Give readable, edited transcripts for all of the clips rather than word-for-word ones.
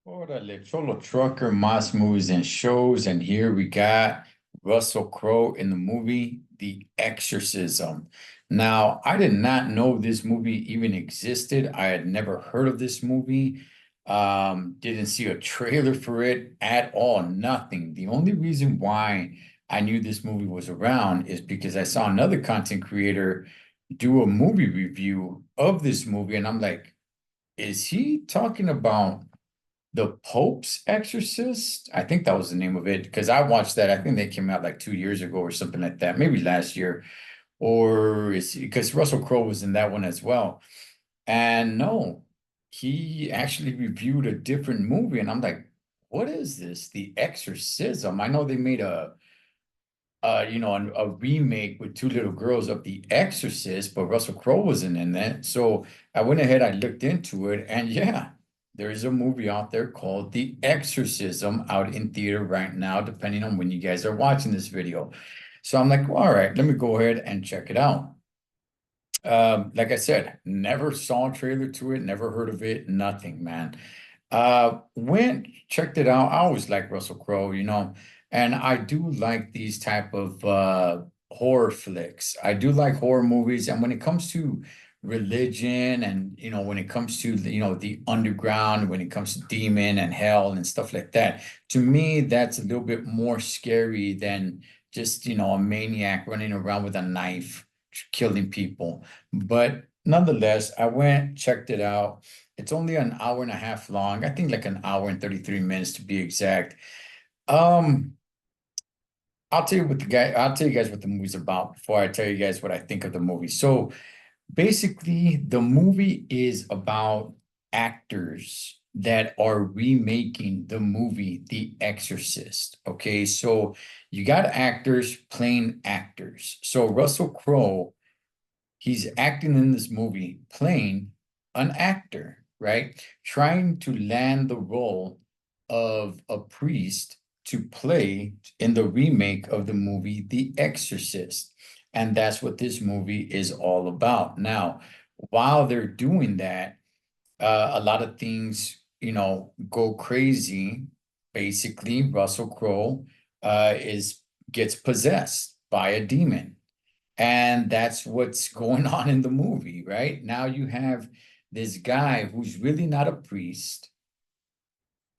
Órale, Cholo Trucker, M.A.S movies and shows, and here we got Russell Crowe in the movie The Exorcism. Now, I did not know this movie even existed. I had never heard of this movie. Didn't see a trailer for it at all, nothing. The only reason why I knew this movie was around is because I saw another content creator do a movie review of this movie, and I'm like, is he talking about the Pope's Exorcist? I think that was the name of it because I watched that. I think they came out like 2 years ago or something like that, maybe last year. Or is because Russell Crowe was in that one as well. And no, he actually reviewed a different movie, and I'm like, what is this? The Exorcism. I know they made a remake with two little girls of The Exorcist, but Russell Crowe wasn't in that. So I went ahead, I looked into it, and yeah, there is a movie out there called The Exorcism out in theater right now, depending on when you guys are watching this video. So I'm like, well, all right, let me go ahead and check it out. Like I said, never saw a trailer to it, never heard of it, nothing, man. Went, checked it out. I always like Russell Crowe, and I do like these type of horror flicks. I do like horror movies, and when it comes to religion and when it comes to the underground, when it comes to demon and hell and stuff like that, to me that's a little bit more scary than just a maniac running around with a knife killing people. But nonetheless, I went, checked it out. It's only an hour and a half long. I think like an hour and 33 minutes to be exact. Um, I'll tell you guys what the movie's about before I tell you guys what I think of the movie. So basically, the movie is about actors that are remaking the movie The Exorcist. Okay, so you got actors playing actors. So Russell Crowe, he's acting in this movie playing an actor, right? Trying to land the role of a priest to play in the remake of the movie The Exorcist. And that's what this movie is all about. Now, while they're doing that, a lot of things, go crazy. Basically, Russell Crowe is gets possessed by a demon. And that's what's going on in the movie, right? Now you have this guy who's really not a priest.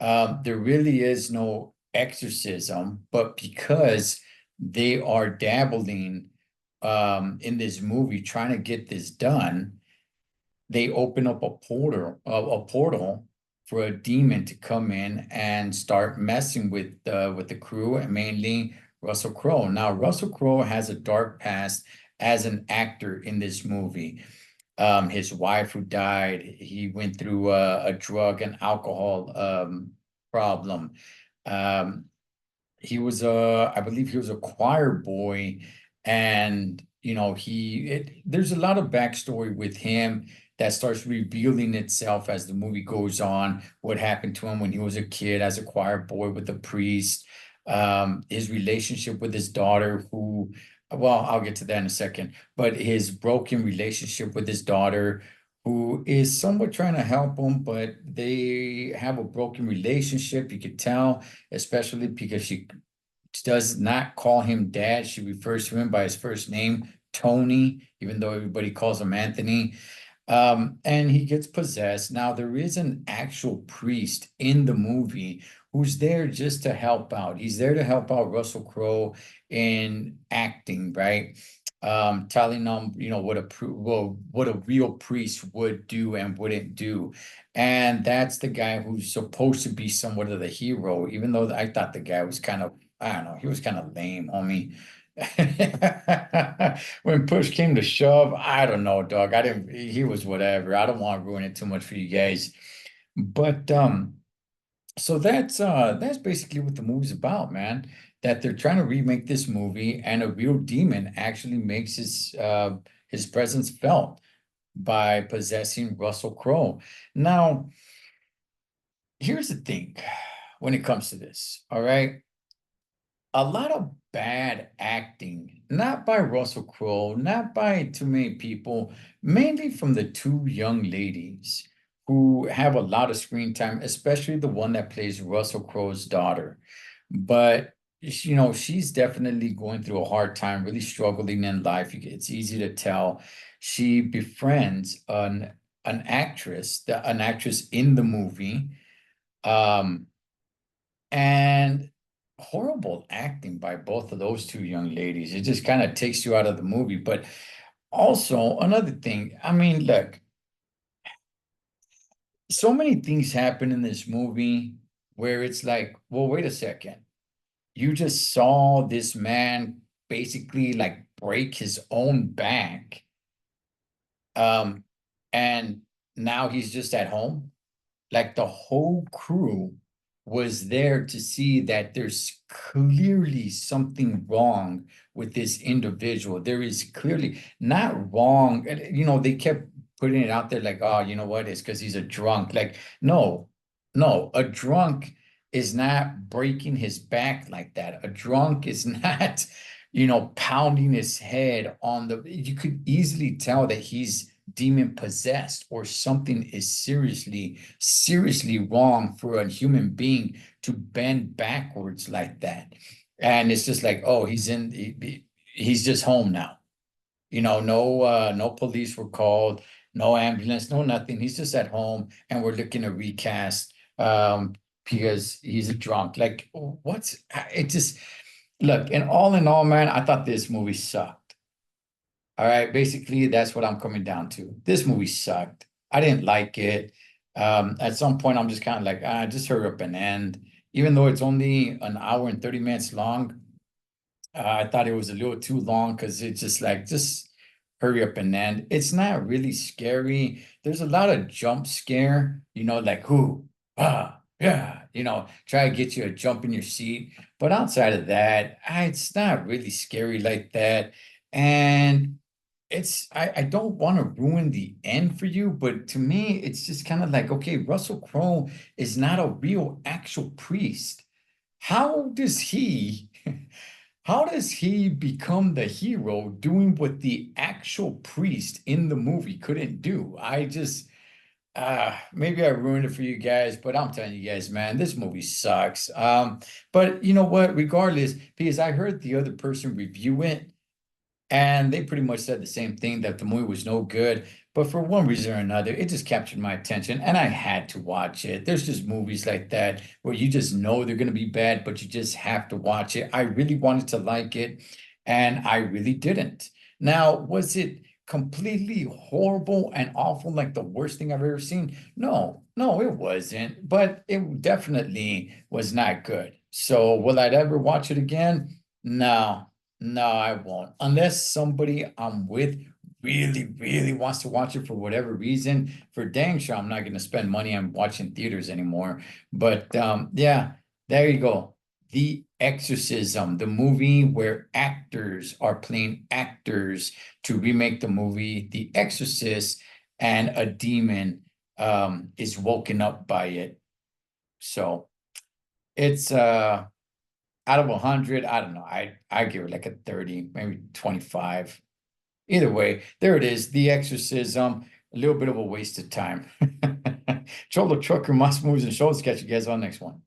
There really is no exorcism, but because they are dabbling in this movie trying to get this done, they open up a portal for a demon to come in and start messing with the crew, and mainly Russell Crowe. Now, Russell Crowe has a dark past as an actor in this movie. His wife who died, he went through a drug and alcohol problem. Um, I believe he was a choir boy, and there's a lot of backstory with him that starts revealing itself as the movie goes on. What happened to him when he was a kid as a choir boy with a priest, his relationship with his daughter, well, I'll get to that in a second, but his broken relationship with his daughter, who is somewhat trying to help him, but they have a broken relationship. You could tell, especially because she does not call him dad. She refers to him by his first name, Tony, even though everybody calls him Anthony. And he gets possessed. Now, there is an actual priest in the movie who's there just to help out. He's there to help out Russell Crowe in acting, right? Telling them, what a real priest would do and wouldn't do. And that's the guy who's supposed to be somewhat of the hero, even though I thought the guy was kind of, I don't know, he was kind of lame, homie. When push came to shove, I don't know, dog. He was whatever. I don't want to ruin it too much for you guys. But so that's basically what the movie's about, man. That they're trying to remake this movie, and a real demon actually makes his presence felt by possessing Russell Crowe. Now, here's the thing when it comes to this, all right? A lot of bad acting, not by Russell Crowe, not by too many people, mainly from the two young ladies who have a lot of screen time, especially the one that plays Russell Crowe's daughter. But she's definitely going through a hard time, really struggling in life. It's easy to tell. She befriends an actress in the movie, um, and horrible acting by both of those two young ladies. It just kind of takes you out of the movie. But also another thing, I mean, look, so many things happen in this movie where it's like, well, wait a second. You just saw this man basically like break his own back. Um, and now he's just at home. Like the whole crew was there to see that there's clearly something wrong with this individual. There is clearly not wrong. They kept putting it out there like, oh, you know what? It's because he's a drunk. Like, no, no, a drunk is not breaking his back like that. A drunk is not, pounding his head on you could easily tell that he's demon possessed or something is seriously, seriously wrong for a human being to bend backwards like that. And it's just like, oh, he's just home now. No police were called, no ambulance, no nothing. He's just at home and we're looking to recast because he's a drunk. Like, it just look, and all in all, man, I thought this movie sucked. All right, basically, that's what I'm coming down to. This movie sucked. I didn't like it. At some point, I'm just kind of like, just hurry up and end. Even though it's only an hour and 30 minutes long, I thought it was a little too long because it's just like, just hurry up and end. It's not really scary. There's a lot of jump scare, like who, yeah, try to get you a jump in your seat. But outside of that, it's not really scary like that. And I don't want to ruin the end for you, but to me, it's just kind of like, okay, Russell Crowe is not a real actual priest. How does he how does he become the hero doing what the actual priest in the movie couldn't do? I just maybe I ruined it for you guys, but I'm telling you guys, man, this movie sucks. But you know what? Regardless, because I heard the other person review it. And they pretty much said the same thing, that the movie was no good. But for one reason or another, it just captured my attention and I had to watch it. There's just movies like that where you just know they're going to be bad, but you just have to watch it. I really wanted to like it and I really didn't. Now, was it completely horrible and awful, like the worst thing I've ever seen? No, no, it wasn't. But it definitely was not good. So will I ever watch it again? No. No, I won't. Unless somebody I'm with really, really wants to watch it for whatever reason. For dang sure, I'm not going to spend money on watching theaters anymore. But yeah, there you go. The Exorcism, the movie where actors are playing actors to remake the movie The Exorcist, and a demon is woken up by it. So it's out of 100, I don't know. I give it like a 30, maybe 25. Either way, there it is. The Exorcism, a little bit of a waste of time. Joel the Trucker, Must Moves and Shows. Catch you guys on the next one.